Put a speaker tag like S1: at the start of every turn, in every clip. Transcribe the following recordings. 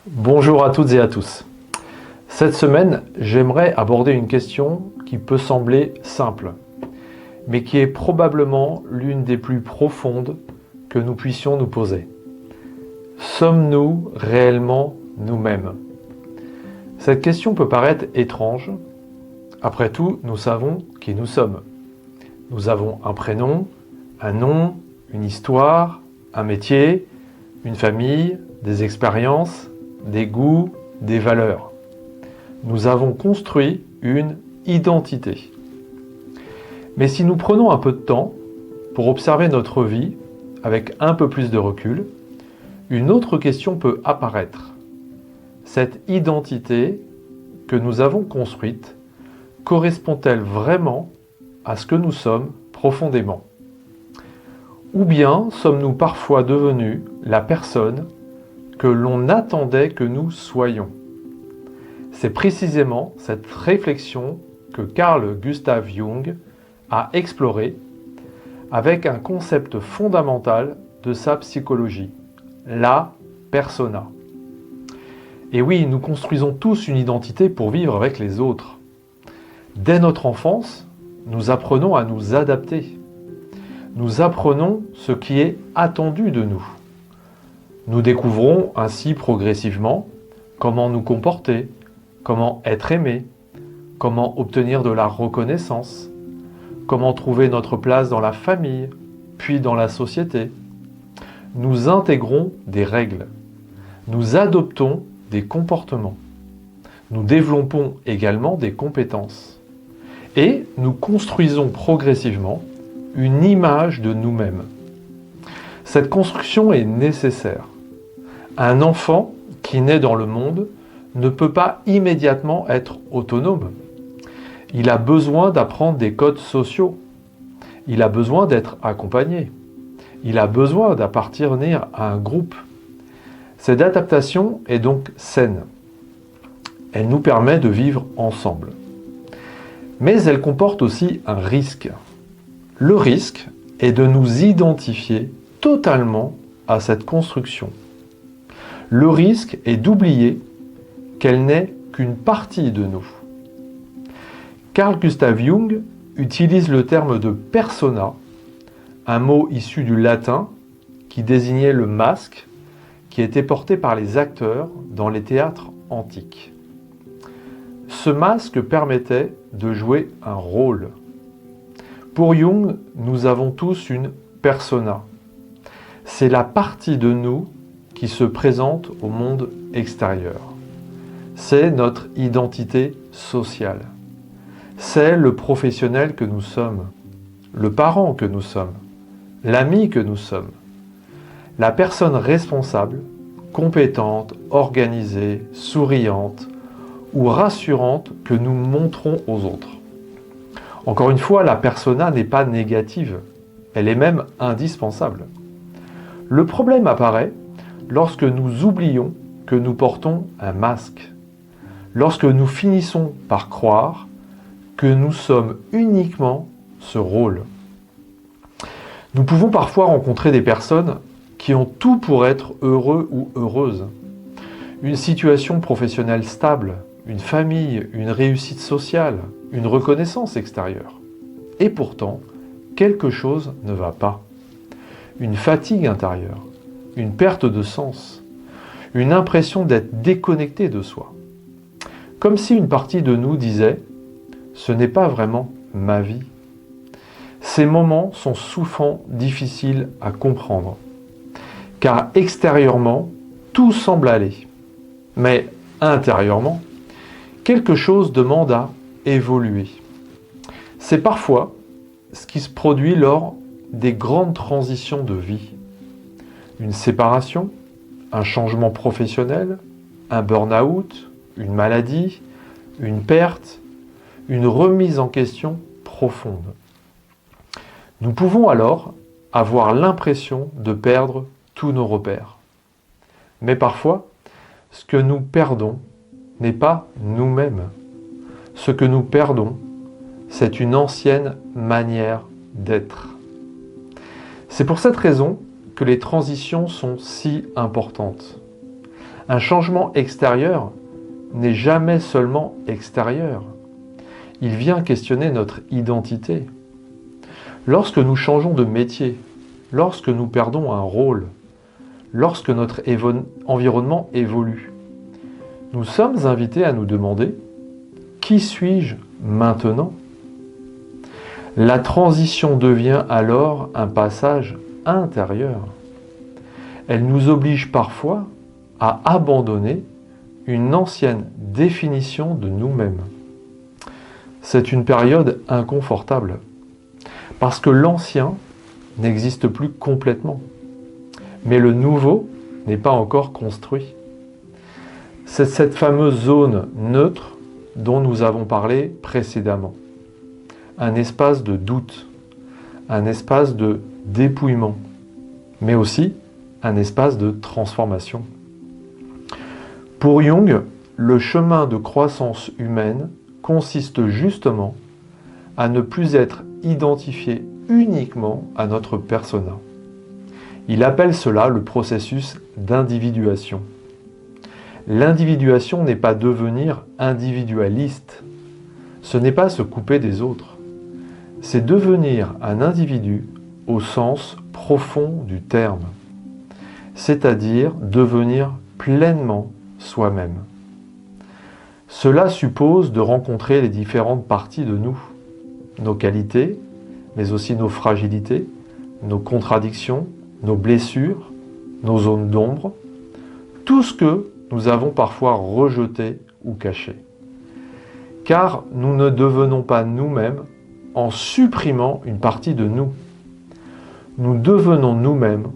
S1: Bonjour à toutes et à tous. Cette semaine, j'aimerais aborder une question qui peut sembler simple, mais qui est probablement l'une des plus profondes que nous puissions nous poser. Sommes-nous réellement nous-mêmes? Cette question peut paraître étrange. Après tout, nous savons qui nous sommes. Nous avons un prénom, un nom, une histoire, un métier, une famille, des expériences, des goûts, des valeurs. Nous avons construit une identité. Mais si nous prenons un peu de temps pour observer notre vie avec un peu plus de recul, une autre question peut apparaître. Cette identité que nous avons construite correspond-elle vraiment à ce que nous sommes profondément? Ou bien sommes-nous parfois devenus la personne que l'on attendait que nous soyons? C'est précisément cette réflexion que Carl Gustav Jung a explorée avec un concept fondamental de sa psychologie, la persona. Et oui, nous construisons tous une identité pour vivre avec les autres. Dès notre enfance, nous apprenons à nous adapter. Nous apprenons ce qui est attendu de nous. Nous découvrons ainsi progressivement comment nous comporter, comment être aimé, comment obtenir de la reconnaissance, comment trouver notre place dans la famille, puis dans la société. Nous intégrons des règles. Nous adoptons des comportements. Nous développons également des compétences. Et nous construisons progressivement une image de nous-mêmes. Cette construction est nécessaire. Un enfant qui naît dans le monde ne peut pas immédiatement être autonome. Il a besoin d'apprendre des codes sociaux. Il a besoin d'être accompagné. Il a besoin d'appartenir à un groupe. Cette adaptation est donc saine. Elle nous permet de vivre ensemble. Mais elle comporte aussi un risque. Le risque est de nous identifier totalement à cette construction. Le risque est d'oublier qu'elle n'est qu'une partie de nous. Carl Gustav Jung utilise le terme de persona, un mot issu du latin qui désignait le masque qui était porté par les acteurs dans les théâtres antiques. Ce masque permettait de jouer un rôle. Pour Jung, nous avons tous une persona. C'est la partie de nous qui se présente au monde extérieur. C'est notre identité sociale. C'est le professionnel que nous sommes, le parent que nous sommes, l'ami que nous sommes, la personne responsable, compétente, organisée, souriante ou rassurante que nous montrons aux autres. Encore une fois, la persona n'est pas négative, elle est même indispensable. Le problème apparaît lorsque nous oublions que nous portons un masque, lorsque nous finissons par croire que nous sommes uniquement ce rôle. Nous pouvons parfois rencontrer des personnes qui ont tout pour être heureux ou heureuses. Une situation professionnelle stable, une famille, une réussite sociale, une reconnaissance extérieure. Et pourtant, quelque chose ne va pas. Une fatigue intérieure, une perte de sens, une impression d'être déconnecté de soi. Comme si une partie de nous disait « ce n'est pas vraiment ma vie ». Ces moments sont souvent difficiles à comprendre, car extérieurement, tout semble aller. Mais intérieurement, quelque chose demande à évoluer. C'est parfois ce qui se produit lors des grandes transitions de vie. Une séparation, un changement professionnel, un burn-out, une maladie, une perte, une remise en question profonde. Nous pouvons alors avoir l'impression de perdre tous nos repères. Mais parfois, ce que nous perdons n'est pas nous-mêmes. Ce que nous perdons, c'est une ancienne manière d'être. C'est pour cette raison que les transitions sont si importantes. Un changement extérieur n'est jamais seulement extérieur. Il vient questionner notre identité. Lorsque nous changeons de métier, lorsque nous perdons un rôle, lorsque notre environnement évolue, nous sommes invités à nous demander « Qui suis-je maintenant ?» La transition devient alors un passage intérieur. Elle nous oblige parfois à abandonner une ancienne définition de nous-mêmes. C'est une période inconfortable, parce que l'ancien n'existe plus complètement, mais le nouveau n'est pas encore construit. C'est cette fameuse zone neutre dont nous avons parlé précédemment. Un espace de doute, un espace de dépouillement, mais aussi un espace de transformation. Pour Jung, le chemin de croissance humaine consiste justement à ne plus être identifié uniquement à notre persona. Il appelle cela le processus d'individuation. L'individuation n'est pas devenir individualiste, ce n'est pas se couper des autres, c'est devenir un individu au sens profond du terme, c'est-à-dire devenir pleinement soi-même. Cela suppose de rencontrer les différentes parties de nous, nos qualités, mais aussi nos fragilités, nos contradictions, nos blessures, nos zones d'ombre, tout ce que nous avons parfois rejeté ou caché. Car nous ne devenons pas nous-mêmes en supprimant une partie de nous. Nous devenons nous-mêmes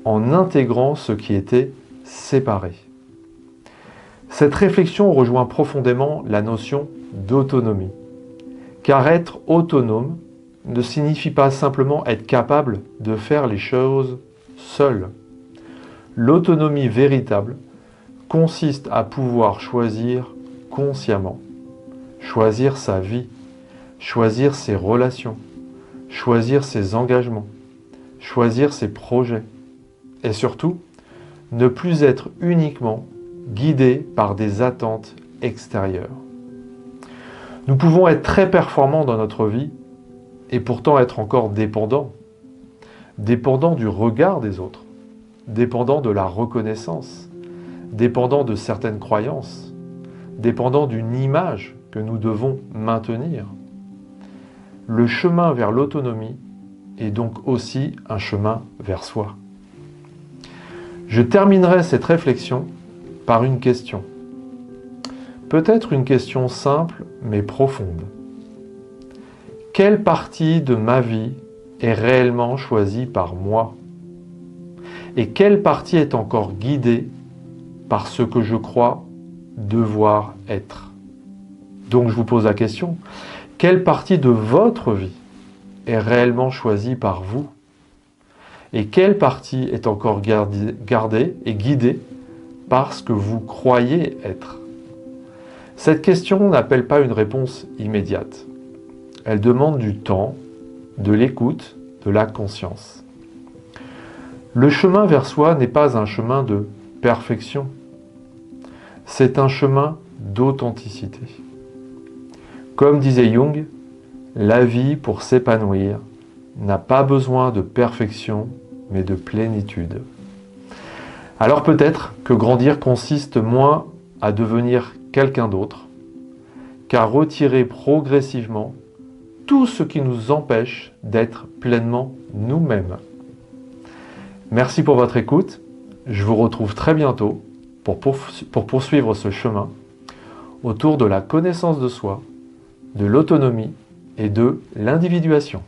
S1: en intégrant ce qui était séparé. Cette réflexion rejoint profondément la notion d'autonomie. Car être autonome ne signifie pas simplement être capable de faire les choses seul. L'autonomie véritable consiste à pouvoir choisir consciemment, choisir sa vie, choisir ses relations, choisir ses engagements, choisir ses projets, et surtout, ne plus être uniquement guidé par des attentes extérieures. Nous pouvons être très performants dans notre vie et pourtant être encore dépendants. Dépendants du regard des autres, dépendants de la reconnaissance, dépendants de certaines croyances, dépendants d'une image que nous devons maintenir. Le chemin vers l'autonomie est donc aussi un chemin vers soi. Je terminerai cette réflexion par une question. Peut-être une question simple mais profonde. Quelle partie de ma vie est réellement choisie par moi? Et quelle partie est encore guidée par ce que je crois devoir être? Donc je vous pose la question, quelle partie de votre vie est réellement choisie par vous? Et quelle partie est encore gardée et guidée par ce que vous croyez être? Cette question n'appelle pas une réponse immédiate. Elle demande du temps, de l'écoute, de la conscience. Le chemin vers soi n'est pas un chemin de perfection. C'est un chemin d'authenticité. Comme disait Jung, la vie pour s'épanouir n'a pas besoin de perfection, mais de plénitude. Alors peut-être que grandir consiste moins à devenir quelqu'un d'autre, qu'à retirer progressivement tout ce qui nous empêche d'être pleinement nous-mêmes. Merci pour votre écoute. Je vous retrouve très bientôt pour poursuivre ce chemin autour de la connaissance de soi, de l'autonomie et de l'individuation.